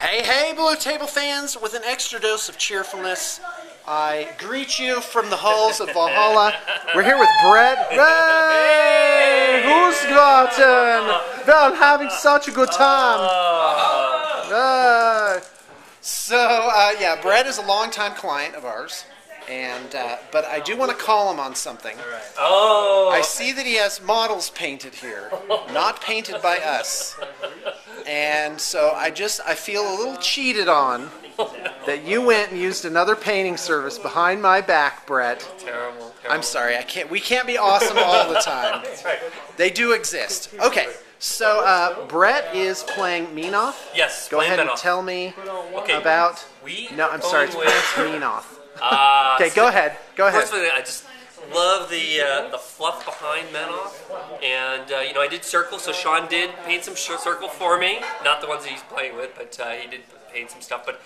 Hey, hey, Blue Table fans! With an extra dose of cheerfulness, I greet you from the halls of Valhalla. We're here with Brett. Hey! Who's gotten? Well, having such a good time. Yeah, Brett is a longtime client of ours, and but I do want to call him on something. Oh! I see that he has models painted here, not painted by us. And so I feel a little cheated on that you went and used another painting service behind my back, Brett. Terrible. I'm sorry, we can't be awesome all the time. That's right. They do exist. Okay, so Brett is playing Menoth. Yes, Go ahead Menoth. and tell me Okay, about... No, I'm sorry, it's pronounced Menoth. Okay, go ahead. Go ahead. First of all, I just love the fluff behind Menoth, and you know, I did circles, so Sean did paint some circle for me. Not the ones that he's playing with, but he did paint some stuff. But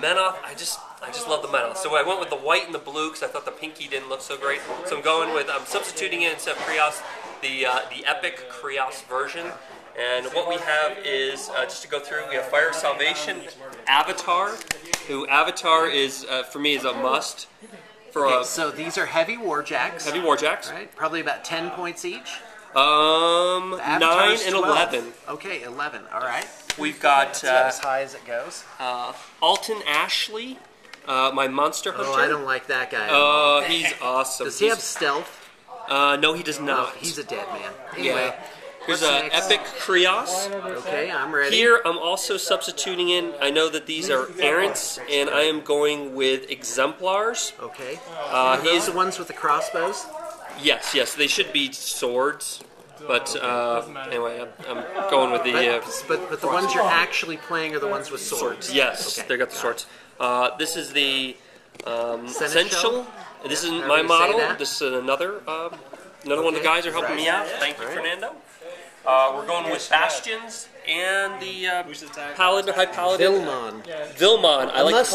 Menoth, I just love the Menoth. So I went with the white and the blue because I thought the pinky didn't look so great. So I'm substituting in instead of Krios the epic Krios version. And what we have is, just to go through, we have Fire of Salvation, Avatar, who Avatar is, for me, is a must. Okay, so these are heavy warjacks. Heavy warjacks. Right, probably about 10 points each. 9 and 11. Okay, 11. All right. We've got as high as it goes. Alton Ashley, my monster hunter. Oh, I don't like that guy. He's awesome. Does he have stealth? No, he does not. Oh, he's a dead man. Anyway. Yeah. Here's an epic Krios. Okay, I'm ready. Here, I'm also substituting in. I know that these are errants, and I am going with exemplars. Okay. Are those the ones with the crossbows? Yes, they should be swords. But anyway, I'm going with the. But the ones you're actually playing are the ones with swords. Yes, okay. They got the swords. This is the Essential. This is my you model. say that? This is another one of the guys are helping me out. Thank you, Fernando. We're going with Bastions and the Paladin, High Paladin. Vilmon. I like to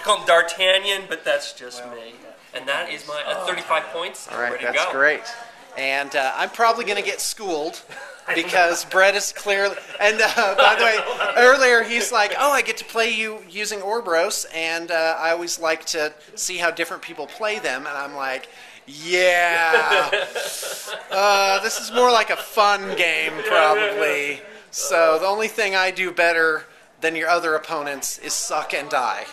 call him D'Artagnan, but that's just me. And that is my 35 points. All right, ready that's to go. great. And I'm probably going to get schooled because Brett is clearly... And by the way, earlier he's like, oh, I get to play you using Orboros, and I always like to see how different people play them. And I'm like... Yeah, this is more like a fun game, probably. So the only thing I do better than your other opponents is suck and die.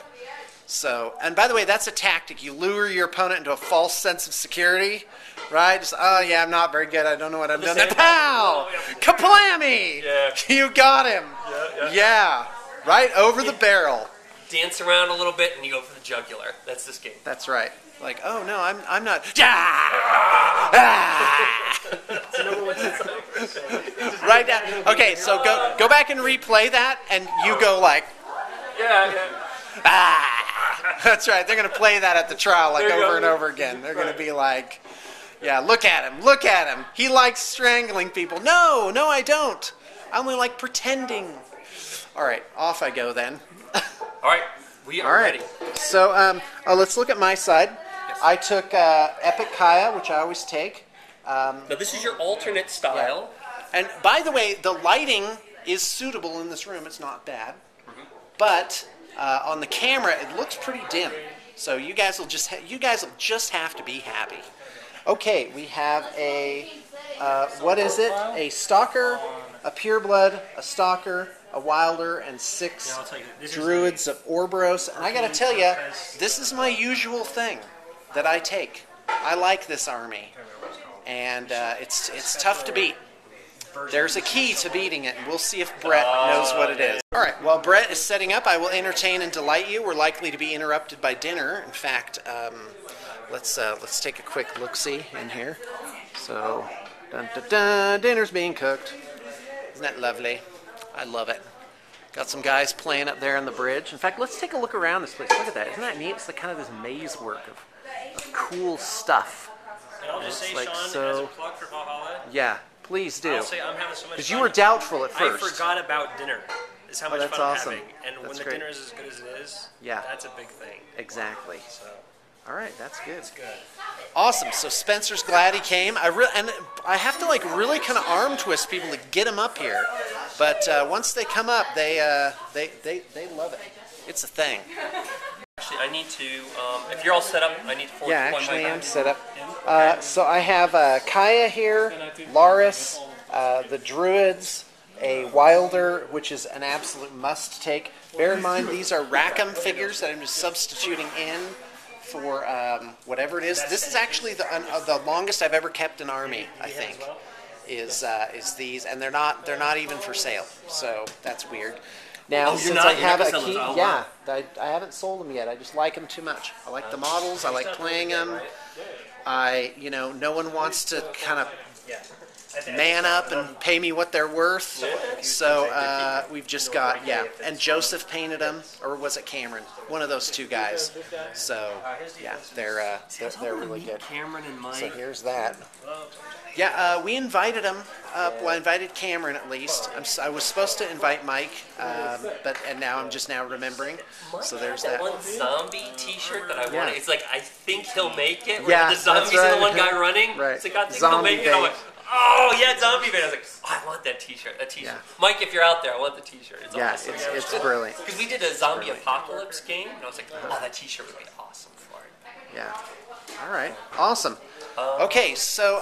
So, and by the way, that's a tactic. You lure your opponent into a false sense of security, right? Just, oh yeah, I'm not very good. I don't know what I'm doing. Pow! Kaplammy! Yeah. You got him. Yeah. Right over the barrel. Dance around a little bit and you go for the jugular. That's this game. That's right. Like, oh no, I'm not. Right now. Okay, so go back and replay that, and you go like. That's right. They're gonna play that at the trial like over and over again. They're gonna be like, yeah, look at him. He likes strangling people. No, I don't. I only like pretending. All right, off I go then. All right, we are ready. So let's look at my side. I took Epic Kaya, which I always take. Now this is your alternate style. Yeah. And by the way, the lighting is suitable in this room. It's not bad. But on the camera, it looks pretty dim. So you guys will just have to be happy. Okay, we have a what is it? A Stalker, a Pureblood, a Stalker, a Wilder, and 6 Druids of Orboros. And I got to tell you, this is my usual thing that I take. I like this army, and it's tough to beat. There's a key to beating it, and we'll see if Brett knows what it is. All right, while Brett is setting up, I will entertain and delight you. We're likely to be interrupted by dinner. In fact, let's take a quick look-see in here. So, dun, dun, dun, dinner's being cooked. Isn't that lovely? I love it. Got some guys playing up there on the bridge. In fact, let's take a look around this place. Look at that. Isn't that neat? It's kind of this maze work of cool stuff. And I'll just say, like, Sean, so, as a plug for Valhalla. Yeah, please do. I'll say I'm having so much fun. Because you were doubtful at first. I forgot about dinner. Is how much that's fun awesome. I'm having. And that's when the great. dinner is as good as it is, yeah, that's a big thing. Exactly. So. All right, that's good. Awesome. So Spencer's glad he came. And I have to like really kind of arm twist people to get them up here, but once they come up, they love it. It's a thing. Actually, I need to. If you're all set up, I need to. Yeah, actually, I'm set up. So I have Kaya here, Laris, the Druids, a Wilder, which is an absolute must-take. Bear in mind, these are Rackham figures that I'm just substituting in for whatever it is. This is actually the longest I've ever kept an army, I think, is these, and they're not even for sale. So that's weird. Now, since I have a key, yeah, I haven't sold them yet. I just like them too much. I like the models. I like playing them. No one wants to kind of man up and pay me what they're worth. So we've just got, and Joseph painted them, or was it Cameron? One of those two guys. So yeah, they're really good. Cameron and Mike. So here's that. Yeah, we invited them up. Well, I invited Cameron at least. I was supposed to invite Mike, and now I'm just now remembering. So there's that. One zombie T-shirt that I wanted. It's like I think he'll make it. Yeah, the zombies are the one guy running. Right. It's like I think he'll make it. I'm like, oh yeah, zombie band. I was like, oh, I want that T-shirt. That T-shirt. Yeah. Mike, if you're out there, I want the T-shirt. It's awesome. It's brilliant. Because we did a zombie apocalypse game, and I was like, oh, that T-shirt would be awesome for it. Yeah. All right. Awesome. Okay, so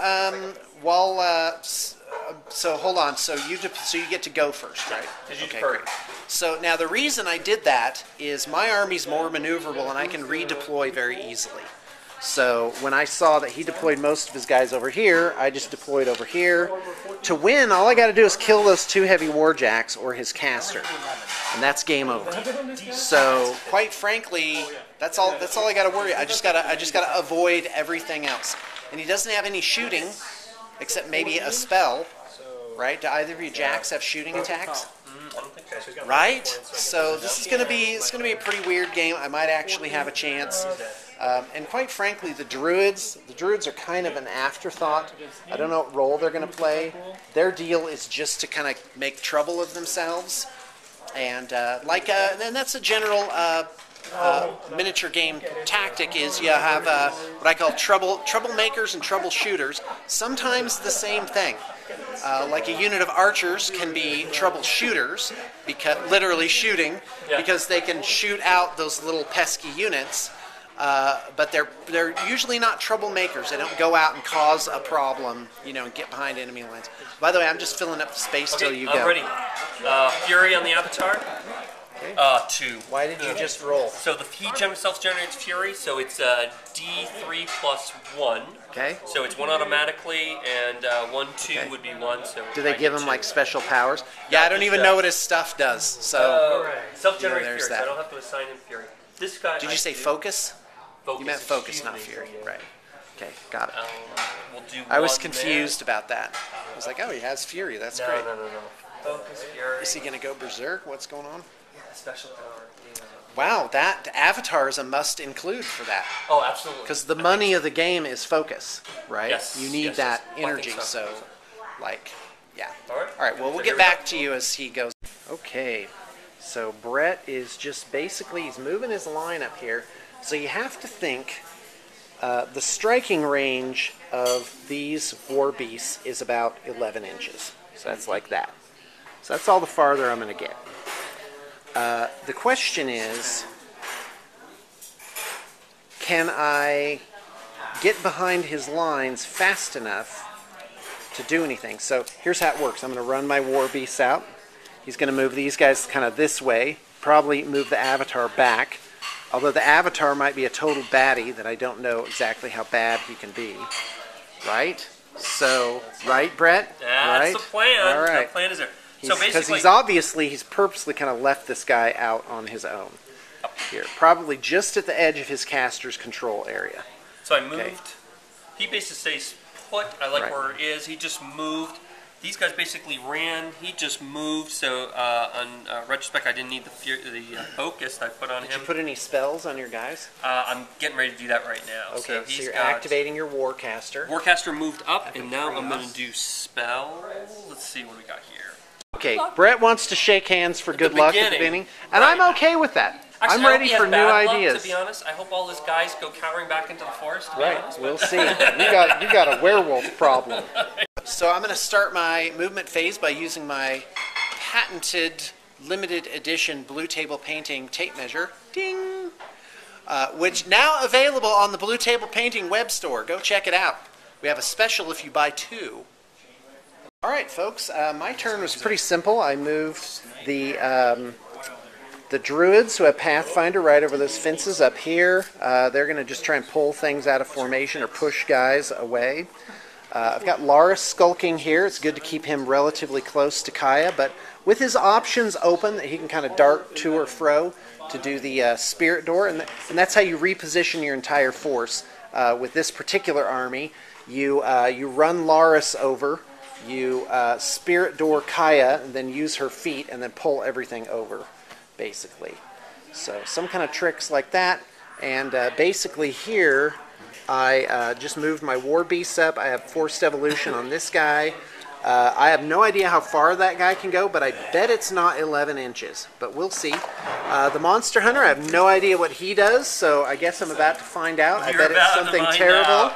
so hold on. So you get to go first, right? Okay, great. So now the reason I did that is my army's more maneuverable and I can redeploy very easily. So when I saw that he deployed most of his guys over here, I just deployed over here. To win, all I got to do is kill those 2 heavy warjacks or his caster, and that's game over. So quite frankly, that's all I got to worry. I just gotta avoid everything else. And he doesn't have any shooting, except maybe a spell, right? Do either of you jacks have shooting attacks? I don't think so. Right? So this is gonna be a pretty weird game. I might actually have a chance. And quite frankly, the druids are kind of an afterthought. I don't know what role they're going to play. Their deal is just to kind of make trouble of themselves, and and that's a general miniature game tactic. Is you have what I call troublemakers and troubleshooters. Sometimes the same thing. Like a unit of archers can be troubleshooters, because literally shooting, because they can shoot out those little pesky units. But they're usually not troublemakers. They don't go out and cause a problem, and get behind enemy lines. By the way, I'm just filling up the space till you go. I'm ready. Fury on the avatar. Okay. 2. Why did you just roll? So he self-generates Fury, so it's D3 plus 1. Okay. So it's 1 automatically, and 1, 2 would be 1. So do they give him like special powers? Yeah, I don't even know what his stuff does. So self-generate Fury, so I don't have to assign him Fury. This guy. Did you say focus? Focus. You meant focus, not Fury. Right. Okay, got it. We'll do I was confused about that. I was like, oh, he has Fury. That's great. No. Focus, Fury. Is he going to go berserk? What's going on? Yeah, special power. Yeah. Wow, that avatar is a must include for that. Oh, absolutely. Because the money of the game is focus, right? Yes. You need that energy. So, yeah. All right. Well, we'll get back to you as he goes. Okay. So Brett is just he's moving his line up here. So you have to think the striking range of these war beasts is about 11 inches. So that's like that. So that's all the farther I'm going to get. The question is, can I get behind his lines fast enough to do anything? So here's how it works. I'm going to run my war beasts out. He's going to move these guys kind of this way, probably move the avatar back. Although the avatar might be a total baddie that I don't know exactly how bad he can be. Right? So, right, Brett? That's the plan. All right. The plan is there. So basically, because he's purposely kind of left this guy out on his own. Here. Probably just at the edge of his caster's control area. So I moved. Okay. He basically stays put. I like where it is. He just moved. These guys basically ran. He just moved. So on retrospect, I didn't need the focus I put on him. Did you put any spells on your guys? I'm getting ready to do that right now. Okay, so you're activating your Warcaster. Warcaster moved up, and now I'm going to do spell. Let's see what we got here. Okay, Brett wants to shake hands for good luck at the beginning, and I'm okay with that. Actually, I'm ready for new ideas. To be honest, I hope all those guys go cowering back into the forest. To be honest. We'll see. You got a werewolf problem. So I'm going to start my movement phase by using my patented limited edition blue table painting tape measure. Ding! Which now available on the Blue Table Painting web store. Go check it out. We have a special if you buy 2. All right, folks. My turn was pretty simple. I moved the druids who have Pathfinder right over those fences up here. They're going to just try and pull things out of formation or push guys away. I've got Laris skulking here. It's good to keep him relatively close to Kaya, but with his options open, he can kind of dart to or fro to do the spirit door, and that's how you reposition your entire force. With this particular army, you run Laris over, you spirit door Kaya, and then use her feet, and then pull everything over, basically. So some kind of tricks like that, and basically here, I just moved my war beasts up. I have forced evolution on this guy. I have no idea how far that guy can go, but I bet it's not 11 inches. But we'll see. The monster hunter, I have no idea what he does, so I guess I'm about to find out. I bet it's something terrible.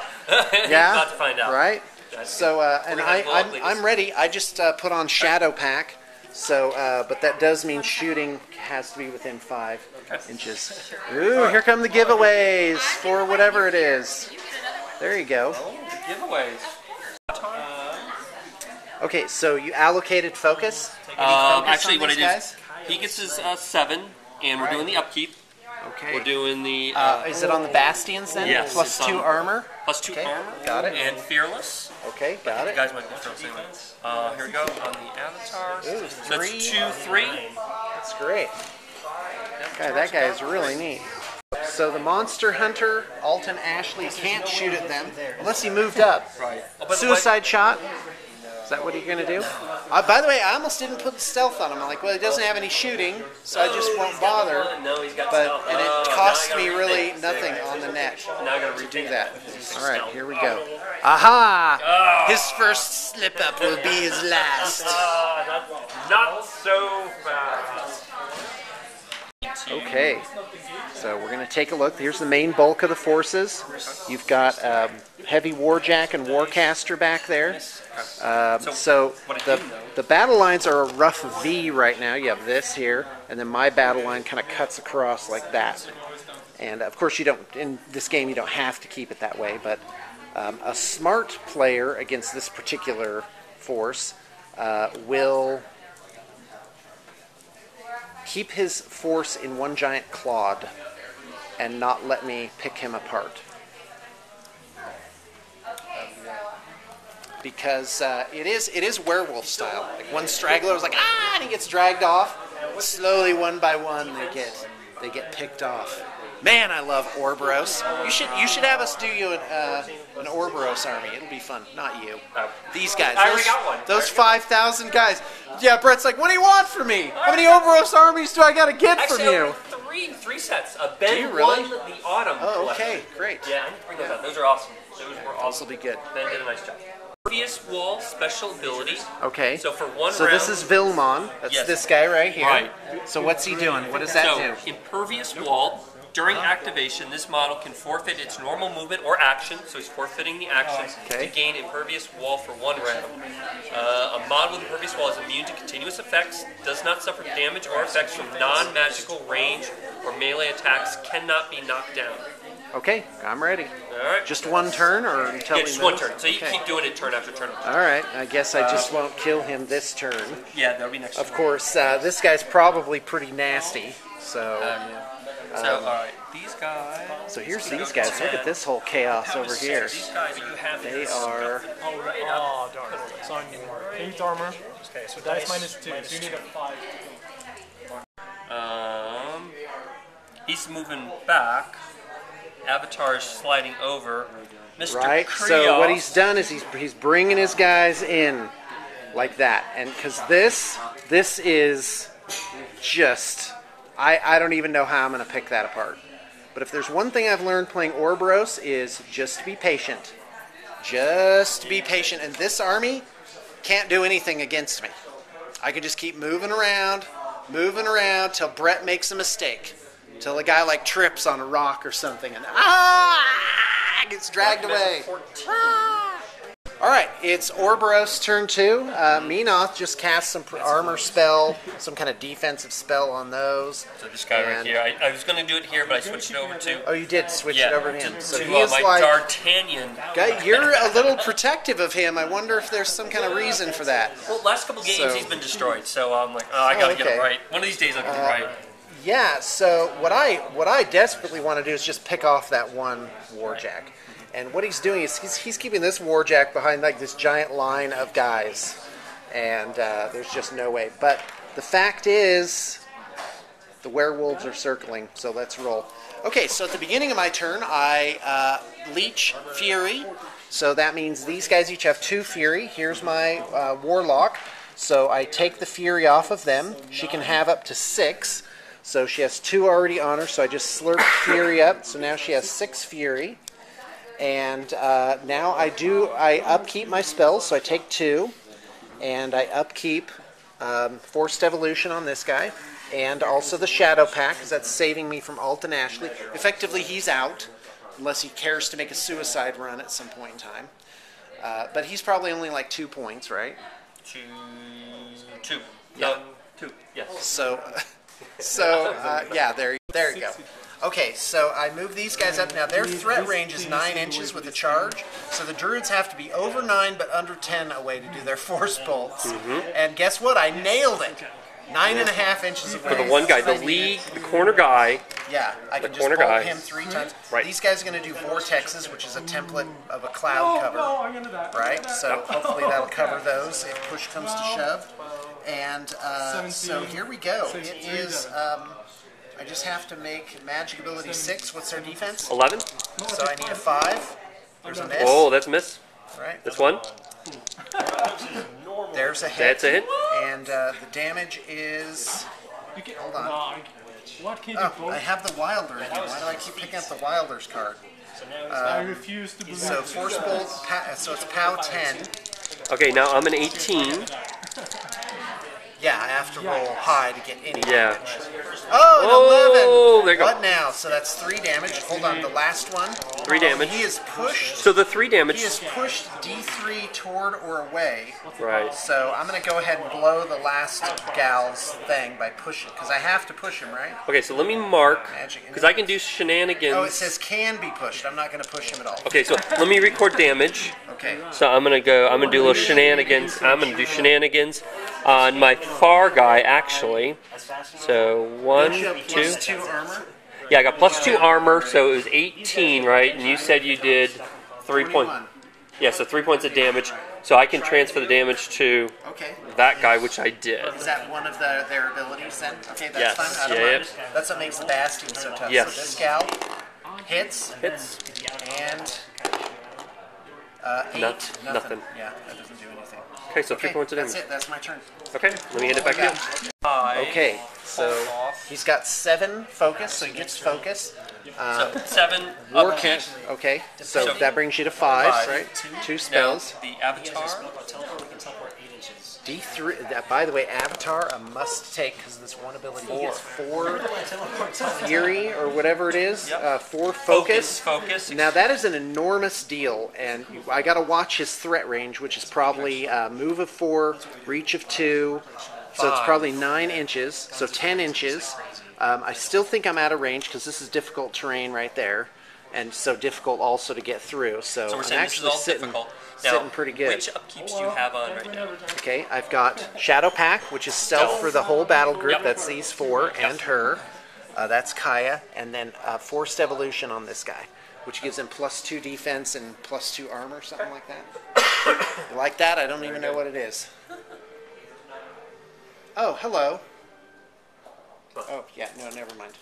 Yeah, about to find out. Right? So, and I'm ready. I just put on Shadow Pack. So, but that does mean shooting has to be within 5 inches. Ooh, here come the giveaways for whatever it is. There you go. Oh, the giveaways. Okay, so you allocated focus? Actually, what I did is he gets his 7, and we're doing the upkeep. Okay. We're doing the... is it on the bastions then? Yes. Plus 2 armor? Plus 2 armor. Got it. And fearless. Okay, got it. You guys might be fearless anyway. Here we go on the avatars. Ooh, So that's 2, 3. That's great. God, that guy is really neat. So the monster hunter, Alton Ashley, can't shoot at them unless he moved up. Right. Suicide shot. Is that what you're going to do? By the way, I almost didn't put the stealth on him. I'm like, well, he doesn't have any shooting, so I just won't bother. No, he's got stealth. And it cost me really nothing on the net Now I got to do that. All right, here we go. Aha! His first slip up will be his last. Not so fast. Okay, so we're going to take a look. Here's the main bulk of the forces. You've got Heavy Warjack and Warcaster back there. So the battle lines are a rough V right now. You have this here, and then my battle line kind of cuts across like that. And of course, you don't in this game you don't have to keep it that way. But a smart player against this particular force will keep his force in one giant clod and not let me pick him apart. Because it is werewolf style. Like one straggler is like, ah, and he gets dragged off. Slowly, one by one, they get picked off. Man, I love Orboros. You should have us do you an Orboros army. It'll be fun. Not you. These guys. I already got one. Those 5,000 guys. Yeah, Brett's like, what do you want from me? How many Ouroboros armies do I got to get from you? Three sets. Ben Do you really? won the autumn. Oh, collection. okay, great. Yeah, I need to bring those out. Those are awesome. Those were awesome. This will be good. Ben did a nice job. Impervious wall special ability. Okay. So for one So round. this is Vilmon. That's Yes. this guy right here. Right. So what's he doing? What does that do? Impervious wall. During activation, this model can forfeit its normal movement or action, so he's forfeiting the action Okay. to gain impervious wall for one round. A model with impervious wall is immune to continuous effects, does not suffer damage or effects from non-magical range or melee attacks, cannot be knocked down. Okay, I'm ready. All right. Just one turn, or until Yeah, he just one moves? turn. So you keep doing it turn after turn. All right, I guess I just won't kill him this turn. Yeah, that'll be next Of turn. course, this guy's probably pretty nasty. So, So, all right, these guys. so here's these guys. Look at this whole chaos over here. These guys, you have They are. Oh, darn. It's on you. 8 armor. Okay, so dice -2. So you need a 5. He's moving back. Avatar's sliding over. Mr. Right. Krios. So what he's done is he's bringing his guys in like that, and because this is just I don't even know how I'm going to pick that apart. But if there's one thing I've learned playing Orboros is just be patient. Just be patient, and this army can't do anything against me. I can just keep moving around till Brett makes a mistake. Till the guy like trips on a rock or something and gets dragged away. All right, it's Orboros' turn 2. Menoth just cast some armor spell, some kind of defensive spell on those. So this guy right here, I was going to do it here, but I switched it over to... Oh, you did switch it over to him. So to he is my like... D'Artagnan. Guy, you're a little protective of him. I wonder if there's some kind of reason for that. Well, last couple games he's been destroyed, so I'm like, oh, I got to get it right. One of these days I'll get it right. Yeah, so what I desperately want to do is just pick off that one Warjack. And what he's doing is he's keeping this Warjack behind like this giant line of guys. And there's just no way. But the fact is, the werewolves are circling, so let's roll. Okay, so at the beginning of my turn, I leech Fury. So that means these guys each have 2 Fury. Here's my Warlock. So I take the Fury off of them. She can have up to 6. So she has 2 already on her, so I just slurp Fury up. So now she has 6 Fury. And now I upkeep my spells, so I take 2. And I upkeep Forced Evolution on this guy. And also the Shadow Pack, because that's saving me from Alton Ashley. Effectively, he's out, unless he cares to make a suicide run at some point in time. But he's probably only like 2 points, right? 2. Yeah. No, 2, yes. So yeah, there you go. Okay, so I move these guys up. Now, their threat range is 9 inches with a charge, so the druids have to be over 9 but under 10 away to do their force bolts. And guess what? I nailed it. 9.5 inches away. For the one guy, the corner guy. Yeah, I can just bolt him 3 times. Right. These guys are going to do vortexes, which is a template of a cloud cover. Right? So hopefully that'll cover those if push comes to shove. And so here we go. It is... I just have to make magic ability 6. What's their defense? 11. So I need a 5. There's a miss. Oh, that's a miss. Right. That's 1. There's a hit. That's a hit. And the damage is... Hold on. Oh, I have the Wilder in here. Why do I keep picking up the Wilder's card? I refuse to believe So Force Bolt, so it's POW 10. Okay, now I'm an 18. Yeah, I have to roll high to get any Yeah. damage. Oh, an 11! There you go. What now? So that's 3 damage. Hold on, the last one. 3 damage. He is pushed. So the 3 damage. He is pushed D3 toward or away. Right. So I'm going to go ahead and blow the last gal's thing by pushing, because I have to push him, right? Okay, so let me mark, Magic. because I can do shenanigans. Oh, it says can be pushed. I'm not going to push him at all. Okay, so let me record damage. Okay. So I'm gonna do a little shenanigans. I'm gonna do shenanigans on my far guy actually. So 1, 2. Plus 2 armor. Yeah, I got plus 2 armor, so it was 18, right? And you said you did 3 points. Yeah, so 3 points of damage. So I can transfer the damage to that guy, which I did. Is that one of their abilities then? Okay, that's Yes. fine. I don't mind. That's what makes the Bastion so tough. Yes. So this gal hits. And 8. Nothing. Yeah, that doesn't do anything. Okay, so 3 points of damage. That's it. That's my turn. Okay, let me hand it back to you. Okay, so he's got 7 focus, so he gets focus. So 7 War upkeep. can't. Okay, so that brings you to 5, right? 2 spells. Now, the avatar. D3. By the way, Avatar a must take because this one ability he gets 4 Fury or whatever it is. 4 focus. Focus. Now that is an enormous deal, and I got to watch his threat range, which is probably move of 4, reach of 2. So it's probably 9 inches. So 10 inches. I still think I'm out of range because this is difficult terrain right there, and so difficult also to get through. So we're I'm saying actually this is all sitting difficult. sitting Now, pretty good. which upkeeps do you have on right now? Okay, I've got Shadow Pack, which is stealth for the whole battle group. That's these 4 and her. That's Kaya, and then Forced Evolution on this guy, which gives him plus 2 defense and plus 2 armor, something like that. You like that? I don't even know what it is. Oh, hello. Oh, yeah, no, never mind.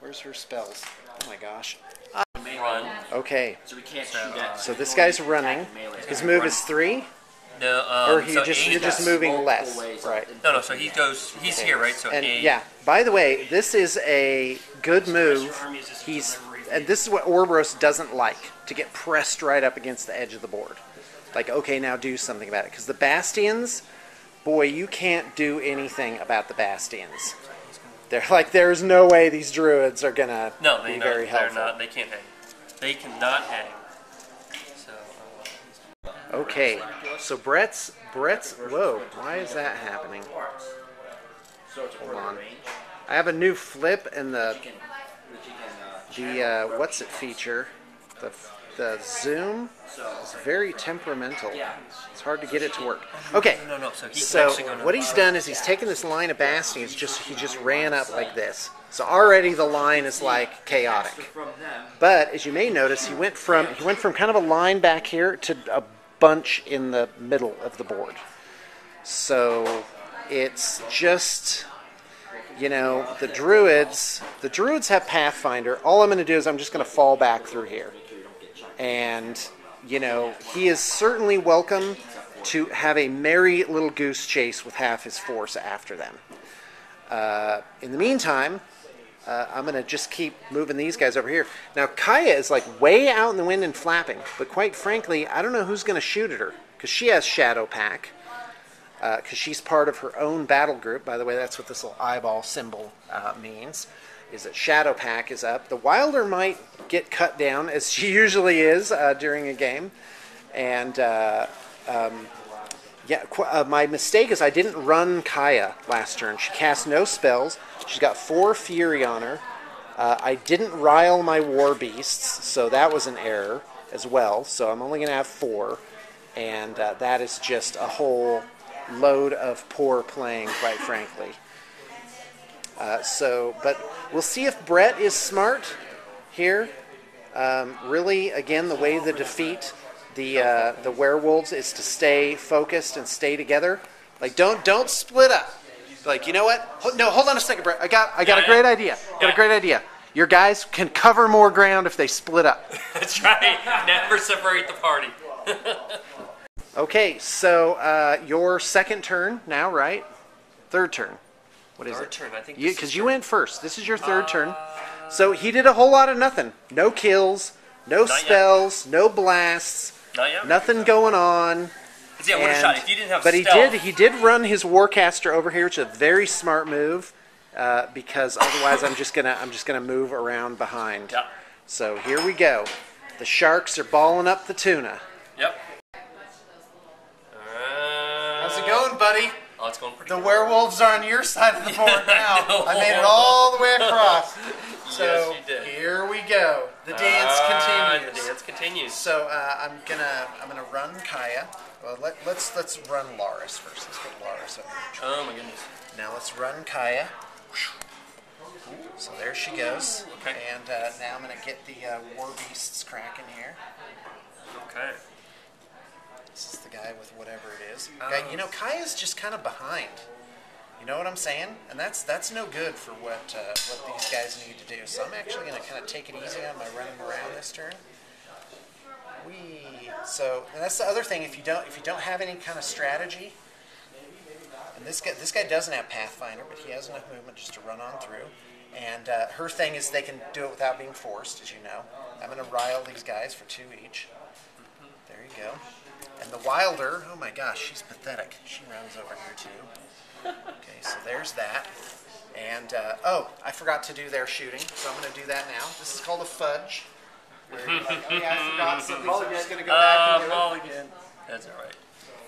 Where's her spells? Oh my gosh. Run. Okay, So we can't shoot at. so this guy's running. His move is 3, No, or so you're just moving multiple less, ways. right? No, so he's here, right? So And 8. yeah, by the way, this is a good move. And this is what Orboros doesn't like, to get pressed right up against the edge of the board. Like, okay, now do something about it. Because the Bastions, boy, you can't do anything about the Bastions. They're like, there's no way these druids are gonna No, be very helpful. they're not. They can't hang. They cannot hang. So. Okay, so Brett's. Whoa, why is that happening? Hold on. I have a new flip and the what's it feature? The zoom is very temperamental. It's hard to get it to work. Okay, No. so what he's done is he's taken this line of basting. He just ran up like this. So already the line is like chaotic. But as you may notice, he went from kind of a line back here to a bunch in the middle of the board. So it's just, you know, the druids have Pathfinder. All I'm going to do is I'm just going to fall back through here. And, you know, he is certainly welcome to have a merry little goose chase with half his force after them. In the meantime, I'm going to just keep moving these guys over here. Now, Kaya is like way out in the wind and flapping, but quite frankly, I don't know who's going to shoot at her, because she has Shadow Pack, because she's part of her own battle group. By the way, that's what this little eyeball symbol means, is that Shadow Pack is up. The Wilder might get cut down, as she usually is during a game, and my mistake is I didn't run Kaya last turn. She cast no spells. She's got 4 Fury on her. I didn't rile my War Beasts, so that was an error as well. So I'm only going to have 4, and that is just a whole load of poor playing, quite frankly. But we'll see if Brett is smart here. Really, again, the way to defeat the werewolves is to stay focused and stay together. Like, don't split up. Like, you know what? No, hold on a second, Brett. I got a great idea. Got a great idea. Your guys can cover more ground if they split up. That's right. Never separate the party. Okay, so your second turn now, right? Third turn. What is it? Third turn, I think. Because you went first. This is your third turn. So he did a whole lot of nothing. No kills, no spells, no blasts, nothing going on. Yeah, what a shot. If you didn't have but stealth. he did run his Warcaster over here, which is a very smart move, because otherwise I'm just gonna move around behind. Yep. So here we go. The sharks are balling up the tuna. Yep. How's it going, buddy? Oh, it's going pretty The good. werewolves are on your side of the board now. I made it all the way across. So Yes, you did. here we go. The dance continues. The dance continues. So I'm gonna run Kaya. Well, let's run Laris first. Let's get Laris over here. Oh my goodness. Now let's run Kaya. So there she goes. Okay. And now I'm gonna get the War Beasts cracking here. Okay. This is the guy with whatever it is. You know, Kaya's just kind of behind. You know what I'm saying? And that's no good for what these guys need to do. So I'm actually going to kind of take it easy on my running around this turn. So, and that's the other thing. If you don't have any kind of strategy, and this guy doesn't have Pathfinder, but he has enough movement just to run on through. And her thing is they can do it without being forced, as you know. I'm going to rile these guys for 2 each. There you go. And the Wilder, oh my gosh, she's pathetic. She runs over here too. Okay, so there's that. And, oh, I forgot to do their shooting, so I'm going to do that now. This is called a fudge. Where you're like, oh yeah, I forgot something, so I'm just going to go back and do it. Again. That's all right.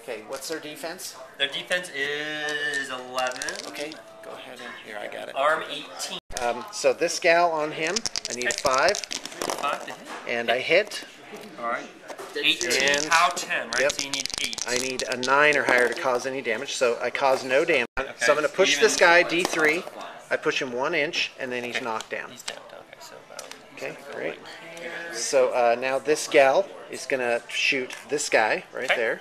Okay, what's their defense? Their defense is 11. Okay, go ahead and, here, I got it. Arm 18. So this gal on him, I need a 5. 5 to hit. And I hit. All right. 18, And- POW 10, right? Yep. So you need 8. I need a 9 or higher to cause any damage, so I cause no damage. Okay. So I'm going to push Even- this guy, D3. I push him 1 inch, and then he's knocked down. He's down. Okay, so about. Okay, great. So now this gal is going to shoot this guy right Okay. there.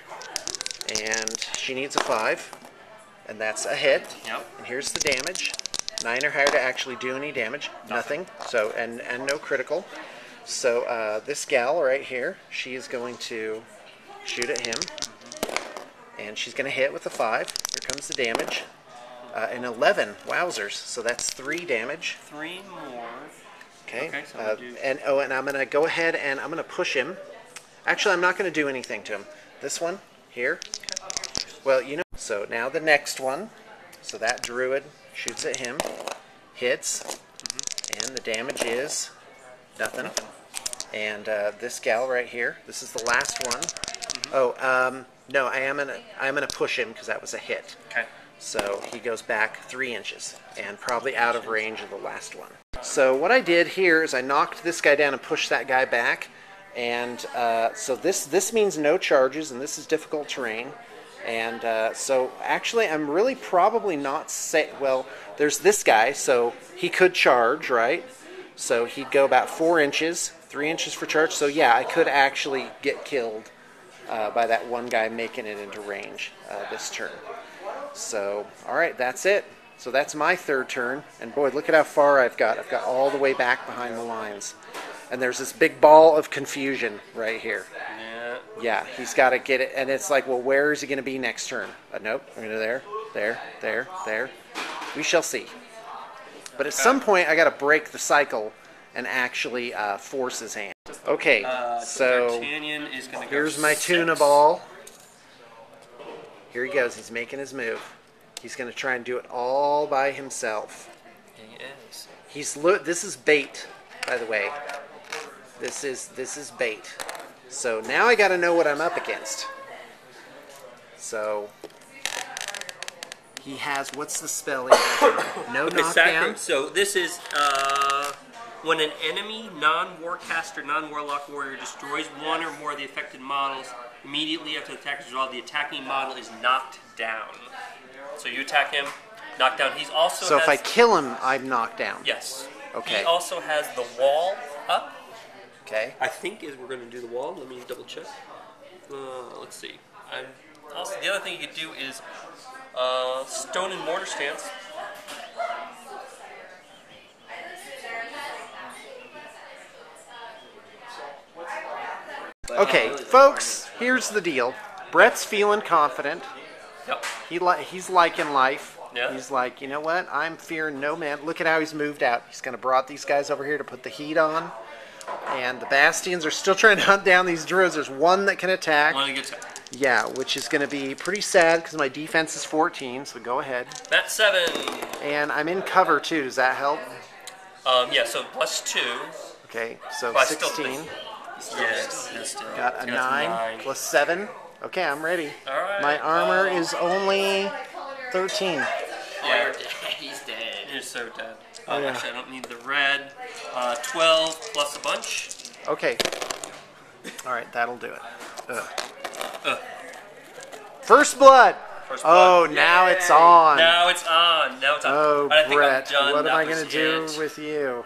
And she needs a 5. And that's a hit. Yep. And here's the damage. 9 or higher to actually do any damage. Nothing. So and no critical. So this gal right here, she is going to shoot at him. And she's going to hit with a 5. Here comes the damage. An 11. Wowzers. So that's 3 damage. 3 more. Okay. Okay, so I'm gonna do- And I'm going to go ahead and I'm going to push him. Actually, I'm not going to do anything to him. This one here. Well, you know. So now the next one. So that druid shoots at him. hits, and the damage is nothing. And this gal right here, this is the last one. Oh, no, I'm gonna push him because that was a hit. Okay. So he goes back 3 inches and probably out of range of the last one. So what I did here is I knocked this guy down and pushed that guy back. And so this means no charges, and this is difficult terrain. And so actually I'm really probably not well, there's this guy, so he could charge, right? So he'd go about 4 inches, 3 inches for charge. So yeah, I could actually get killed by that one guy making it into range this turn. So, all right, that's it. So that's my third turn. And boy, look at how far I've got. I've got all the way back behind the lines. And there's this big ball of confusion right here. Yeah, he's got to get it. And it's like, well, where is he going to be next turn? Nope, I'm going to there. We shall see. But at some point, I got to break the cycle and actually force his hand. Okay, so is gonna go here's my tuna ball. Here he goes. He's making his move. He's going to try and do it all by himself. He is. This is bait, by the way. This is bait. So now I got to know what I'm up against. So he has, what's the spell he has? No knockdown. So this is when an enemy non-warcaster, non-warlock warrior destroys one or more of the affected models immediately after the attack is resolved, the attacking model is knocked down. So you attack him, knocked down. He's also so if I kill him, I'm knocked down. Yes. Okay. He also has the wall up. Okay. I think we're going to do the wall. Let me double check. Let's see. Also, the other thing you could do is stone and mortar stance. Okay, folks, here's the deal. Brett's feeling confident. Yep. He's liking life. Yeah. He's like, you know what? I'm fearing no man. Look at how he's moved out. He's going to brought these guys over here to put the heat on. And the Bastions are still trying to hunt down these Druids. There's one that can attack. One gets attack. Yeah, which is going to be pretty sad because my defense is 14, so go ahead. That's 7. And I'm in cover, too. Does that help? Yeah, so +2. Okay, so But 16. Yes. Got a 9 plus 7. Okay, I'm ready. All right. My armor is only 13. Yeah, he's dead. You're so dead. Actually, I don't need the red. 12 plus a bunch. Okay. All right, that'll do it. First blood. Oh, now it's on. Now it's on. Oh, I think Brett, I'm done. what am I That going to was do it. with you?